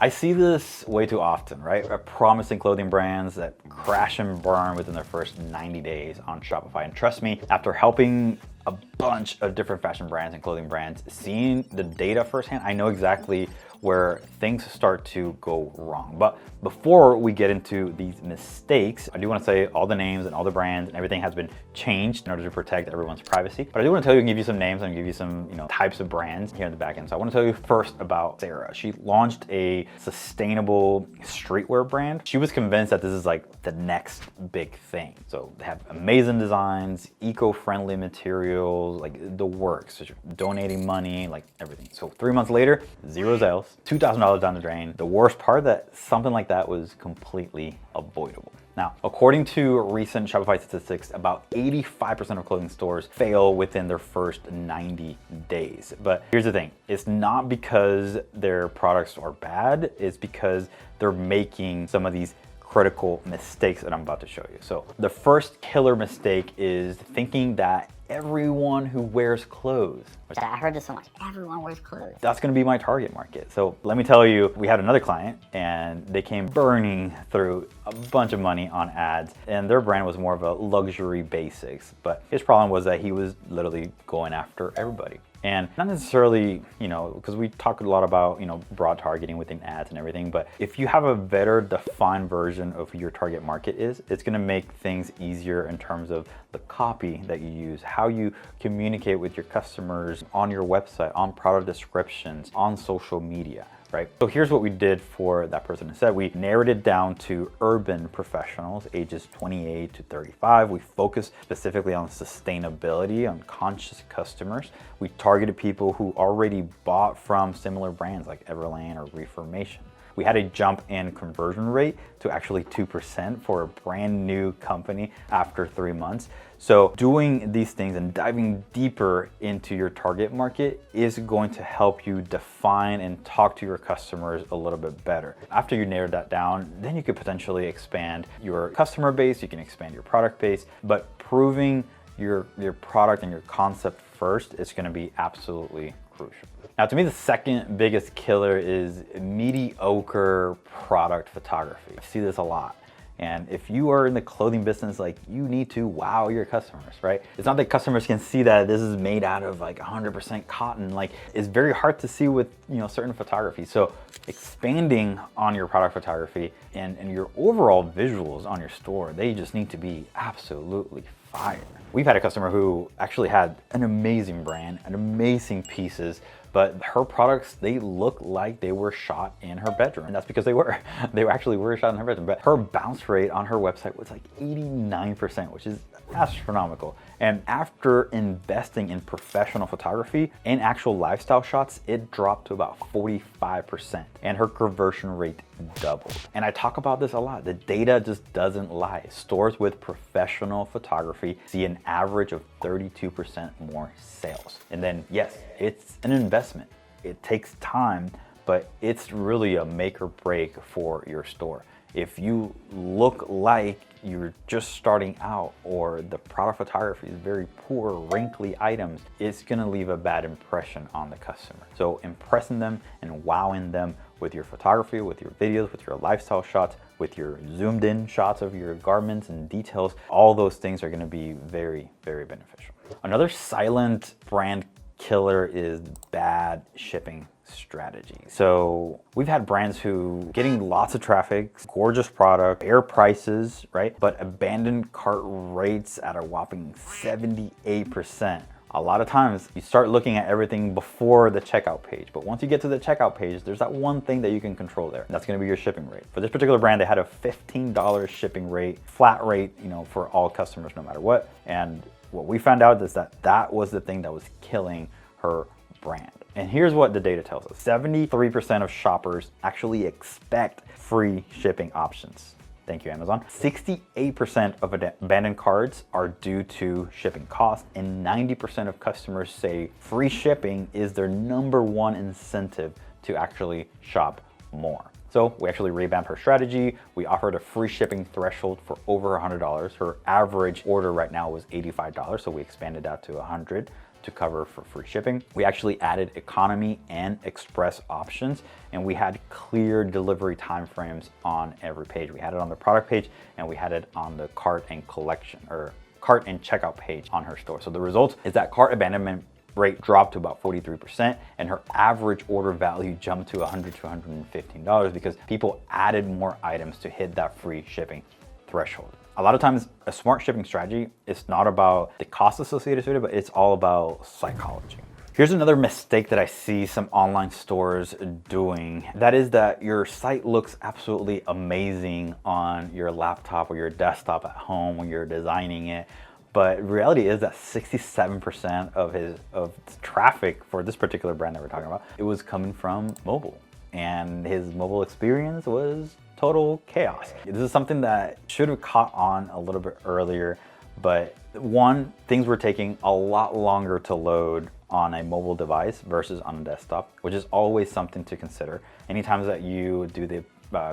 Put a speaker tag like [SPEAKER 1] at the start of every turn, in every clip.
[SPEAKER 1] I see this way too often, right? Promising clothing brands that crash and burn within their first 90 days on Shopify. And trust me, after helping a bunch of different fashion brands and clothing brands, seeing the data firsthand, I know exactly where things start to go wrong. But before we get into these mistakes, I do want to say all the names and all the brands and everything has been changed in order to protect everyone's privacy. But I do want to tell you and give you some names and give you some, types of brands here in the back end. So I want to tell you first about Sarah. She launched a sustainable streetwear brand. She was convinced that this is like the next big thing. So they have amazing designs, eco-friendly materials, like the works, so donating money, like everything. So 3 months later, 0 sales. $2,000 down the drain. The worst part, that something like that was completely avoidable. Now, according to recent Shopify statistics, about 85% of clothing stores fail within their first 90 days. But here's the thing, it's not because their products are bad, it's because they're making some of these critical mistakes that I'm about to show you. So the first killer mistake is thinking that everyone who wears clothes.
[SPEAKER 2] I heard this so much. Everyone wears clothes.
[SPEAKER 1] That's gonna be my target market. So let me tell you, we had another client and they came burning through a bunch of money on ads, and their brand was more of a luxury basics. But his problem was that he was literally going after everybody. And not necessarily, because we talk a lot about, broad targeting within ads and everything, but if you have a better defined version of who your target market is, it's gonna make things easier in terms of the copy that you use, how you communicate with your customers on your website, on product descriptions, on social media. Right? So here's what we did for that person instead. We narrowed it down to urban professionals, ages 28 to 35. We focused specifically on sustainability, on conscious customers. We targeted people who already bought from similar brands like Everlane or Reformation. We had a jump in conversion rate to actually 2% for a brand new company after 3 months. So doing these things and diving deeper into your target market is going to help you define and talk to your customers a little bit better. After you narrow that down, then you could potentially expand your customer base, you can expand your product base, but proving your product and your concept first is gonna be absolutely crucial. Now, to me, the second biggest killer is mediocre product photography. I see this a lot. And if you are in the clothing business, you need to wow your customers, right? It's not that customers can see that this is made out of 100% cotton. It's very hard to see with, certain photography. So expanding on your product photography and your overall visuals on your store, they just need to be absolutely fire. We've had a customer who actually had an amazing brand and amazing pieces, but her products, they look like they were shot in her bedroom. And that's because they were. They actually were shot in her bedroom. But her bounce rate on her website was 89%, which is astronomical. And after investing in professional photography and actual lifestyle shots, it dropped to about 45%. And her conversion rate doubled. And I talk about this a lot. The data just doesn't lie. Stores with professional photography see an average of 32% more sales. And then, yes, it's an investment. It takes time, but it's really a make or break for your store. If you look like you're just starting out, or the product photography is very poor, wrinkly items, it's gonna leave a bad impression on the customer. So impressing them and wowing them with your photography, with your videos, with your lifestyle shots, with your zoomed in shots of your garments and details, all those things are gonna be very, very beneficial. Another silent brand killer is bad shipping strategy. So we've had brands who getting lots of traffic, gorgeous product, fair prices, right? But abandoned cart rates at a whopping 78%. A lot of times you start looking at everything before the checkout page, but once you get to the checkout page, there's that one thing that you can control there. That's gonna be your shipping rate. For this particular brand, they had a $15 shipping rate, flat rate, for all customers no matter what. And what we found out is that was the thing that was killing her brand. And here's what the data tells us. 73% of shoppers actually expect free shipping options. Thank you, Amazon. 68% of abandoned carts are due to shipping costs, and 90% of customers say free shipping is their number one incentive to actually shop more. So we actually revamped her strategy. We offered a free shipping threshold for over $100. Her average order right now was $85, so we expanded that to $100. to cover for free shipping. We actually added economy and express options, and we had clear delivery timeframes on every page. We had it on the product page, and we had it on the cart and collection, or cart and checkout page on her store. So the result is that cart abandonment rate dropped to about 43%, and her average order value jumped to $100 to $115 because people added more items to hit that free shipping threshold. A lot of times, a smart shipping strategy is not about the cost associated with it, but it's all about psychology. Here's another mistake that I see some online stores doing. That is that your site looks absolutely amazing on your laptop or your desktop at home when you're designing it. But reality is that 67% of traffic for this particular brand that we're talking about, it was coming from mobile. And his mobile experience was total chaos. This is something that should have caught on a little bit earlier, but one, things were taking a lot longer to load on a mobile device versus on a desktop, which is always something to consider. Anytime that you do the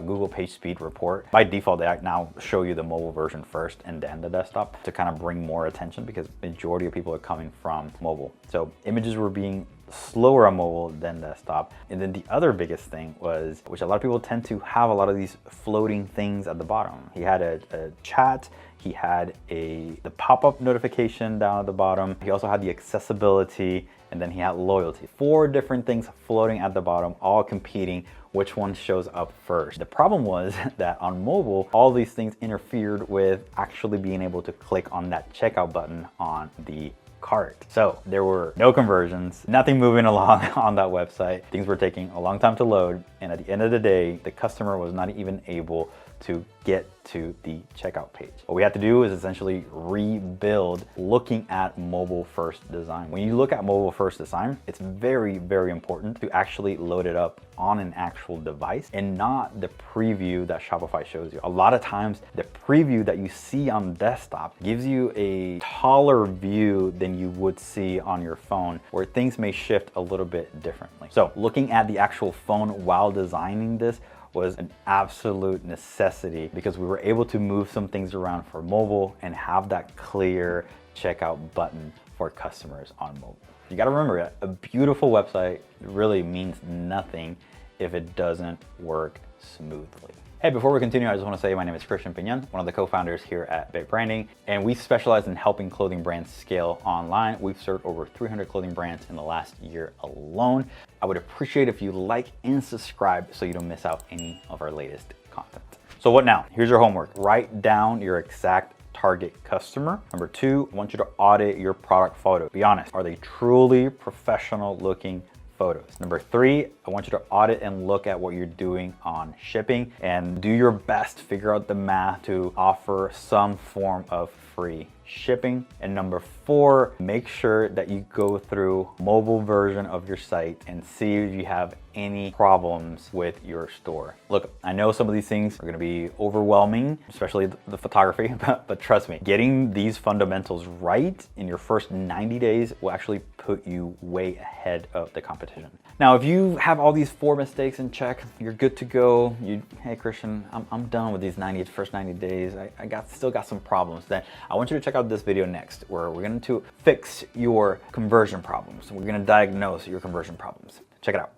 [SPEAKER 1] Google page speed report, by default they now show you the mobile version first and then the desktop to kind of bring more attention because the majority of people are coming from mobile. So images were being slower on mobile than desktop. And then the other biggest thing was, which a lot of people tend to have a lot of these floating things at the bottom. He had a chat, he had the pop-up notification down at the bottom. He also had the accessibility, and then he had loyalty. 4 different things floating at the bottom, all competing which one shows up first. The problem was that on mobile, all these things interfered with actually being able to click on that checkout button on the cart. So there were no conversions, nothing moving along on that website. Things were taking a long time to load. And at the end of the day, the customer was not even able to get to the checkout page. What we had to do is essentially rebuild looking at mobile first design. When you look at mobile first design, it's very, very important to actually load it up on an actual device and not the preview that Shopify shows you. A lot of times the preview that you see on desktop gives you a taller view than you would see on your phone, where things may shift a little bit differently. So looking at the actual phone while designing this was an absolute necessity because we were able to move some things around for mobile and have that clear checkout button for customers on mobile. You gotta remember that a beautiful website really means nothing if it doesn't work smoothly. Hey, before we continue, I just want to say my name is Christian Pignon, one of the co-founders here at Big Branding, and we specialize in helping clothing brands scale online. We've served over 300 clothing brands in the last year alone. I would appreciate if you like and subscribe so you don't miss out any of our latest content. So what now? Here's your homework. Write down your exact target customer. Number 2, I want you to audit your product photo. Be honest, are they truly professional looking photos? Number 3, I want you to audit and look at what you're doing on shipping and do your best to figure out the math to offer some form of free shipping. And number 4, make sure that you go through mobile version of your site and see if you have any problems with your store. Look, I know some of these things are going to be overwhelming, especially the photography, but trust me, getting these fundamentals right in your first 90 days will actually put you way ahead of the competition. Now, if you have all these 4 mistakes in check, you're good to go. Hey Christian, I'm done with these first 90 days. I still got some problems. Then I want you to check out this video next, where we're going to fix your conversion problems. We're going to diagnose your conversion problems. Check it out.